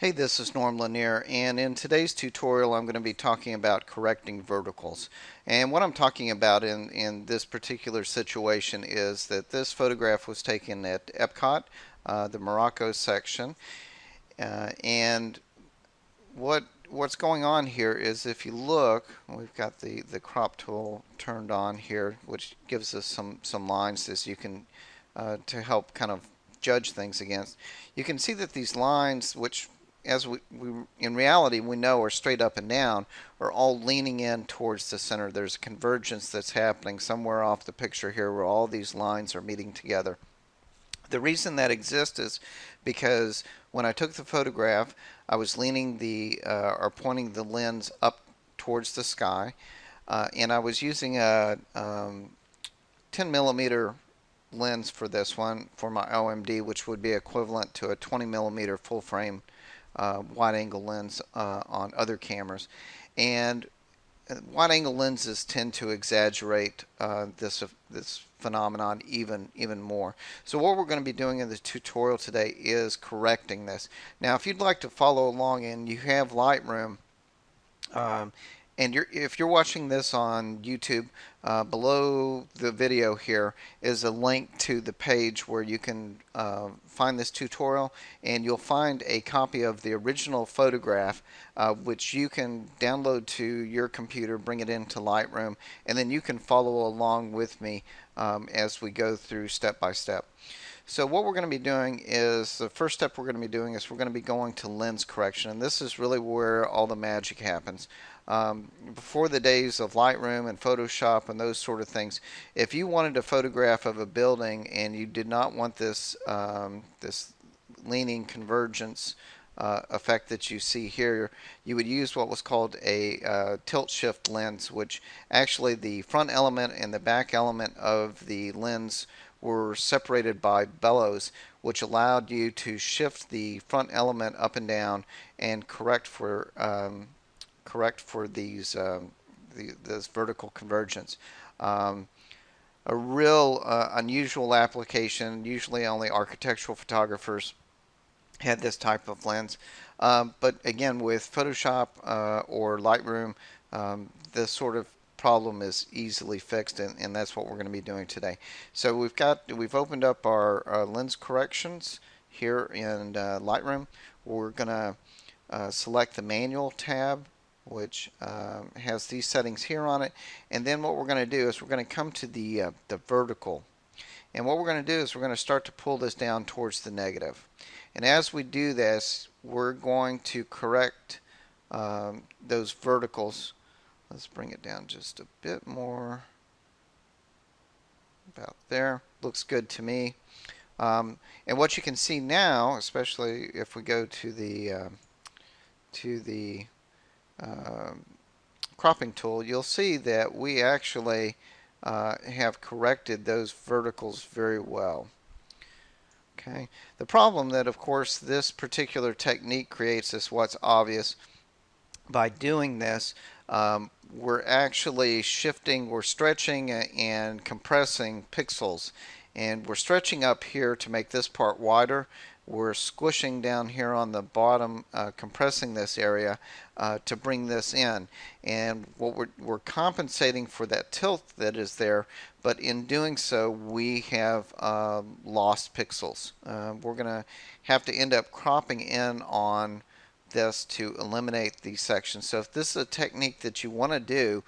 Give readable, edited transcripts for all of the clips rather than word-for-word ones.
Hey, this is Norm Lanier, and in today's tutorial I'm going to be talking about correcting verticals. And what I'm talking about in this particular situation is that this photograph was taken at Epcot, the Morocco section, and what's going on here is if you look, we've got the crop tool turned on here, which gives us some lines as you can to help kind of judge things against. You can see that these lines, which as we in reality we know are straight up and down, are all leaning in towards the center. There's a convergence that's happening somewhere off the picture here where all these lines are meeting together. The reason that exists is because when I took the photograph, I was leaning or pointing the lens up towards the sky, and I was using a 10 millimeter lens for this one for my OMD, which would be equivalent to a 20 millimeter full frame wide angle lens on other cameras. And wide angle lenses tend to exaggerate this phenomenon even more. So what we're going to be doing in the tutorial today is correcting this. Now, if you'd like to follow along and you have Lightroom, um, and if you're watching this on YouTube, below the video here is a link to the page where you can find this tutorial, and you'll find a copy of the original photograph, which you can download to your computer, bring it into Lightroom, and then you can follow along with me as we go through step by step. So what we're going to be doing is, the first step we're going to be doing is we're going to be going to lens correction, and this is really where all the magic happens. Before the days of Lightroom and Photoshop and those sort of things, if you wanted a photograph of a building and you did not want this leaning convergence effect that you see here, you would use what was called a tilt shift lens, which actually the front element and the back element of the lens were separated by bellows, which allowed you to shift the front element up and down and correct for this vertical convergence. Um, a real unusual application. Usually, only architectural photographers had this type of lens. But again, with Photoshop or Lightroom, this sort of problem is easily fixed, and that's what we're going to be doing today. So we've opened up our lens corrections here in Lightroom. We're going to select the manual tab, which has these settings here on it, and then what we're going to do is we're going to come to the vertical, and what we're going to do is we're going to start to pull this down towards the negative. And as we do this, we're going to correct those verticals. Let's bring it down just a bit more. About there. Looks good to me. And what you can see now, especially if we go to the cropping tool, you'll see that we actually have corrected those verticals very well. Okay. The problem that, of course, this particular technique creates is what's obvious. By doing this, we're actually shifting, we're stretching and compressing pixels. And we're stretching up here to make this part wider. We're squishing down here on the bottom, compressing this area to bring this in. And what we're compensating for that tilt that is there, but in doing so, we have lost pixels. We're going to have to end up cropping in on this to eliminate these sections. So if this is a technique that you want to do,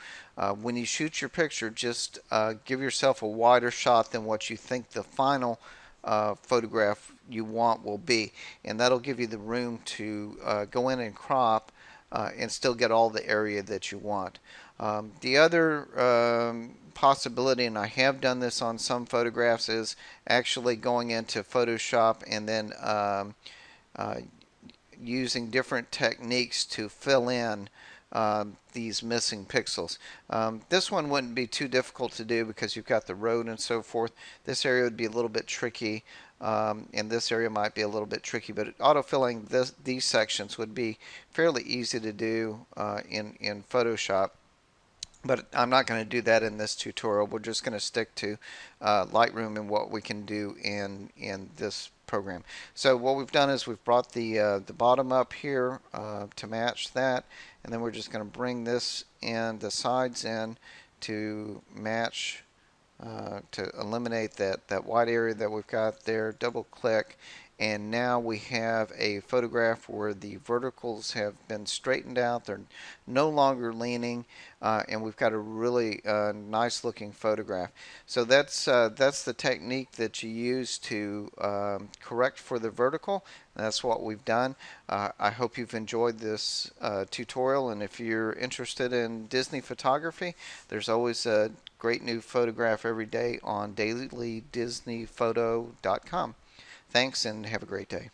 when you shoot your picture, just give yourself a wider shot than what you think the final photograph you want will be, and that'll give you the room to go in and crop and still get all the area that you want. The other possibility, and I have done this on some photographs, is actually going into Photoshop and then using different techniques to fill in these missing pixels. This one wouldn't be too difficult to do because you've got the road and so forth. This area would be a little bit tricky, and this area might be a little bit tricky, but autofilling these sections would be fairly easy to do in Photoshop. But I'm not going to do that in this tutorial. We're just going to stick to Lightroom and what we can do in this program. So what we've done is we've brought the bottom up here to match that, and then we're just going to bring this in, the sides in, to match, to eliminate that white area that we've got there. Double click, and now we have a photograph where the verticals have been straightened out. They're no longer leaning, and we've got a really nice looking photograph. So that's the technique that you use to correct for the vertical. That's what we've done. I hope you've enjoyed this tutorial, and if you're interested in Disney photography, there's always a great new photograph every day on dailydisneyphoto.com. Thanks, and have a great day.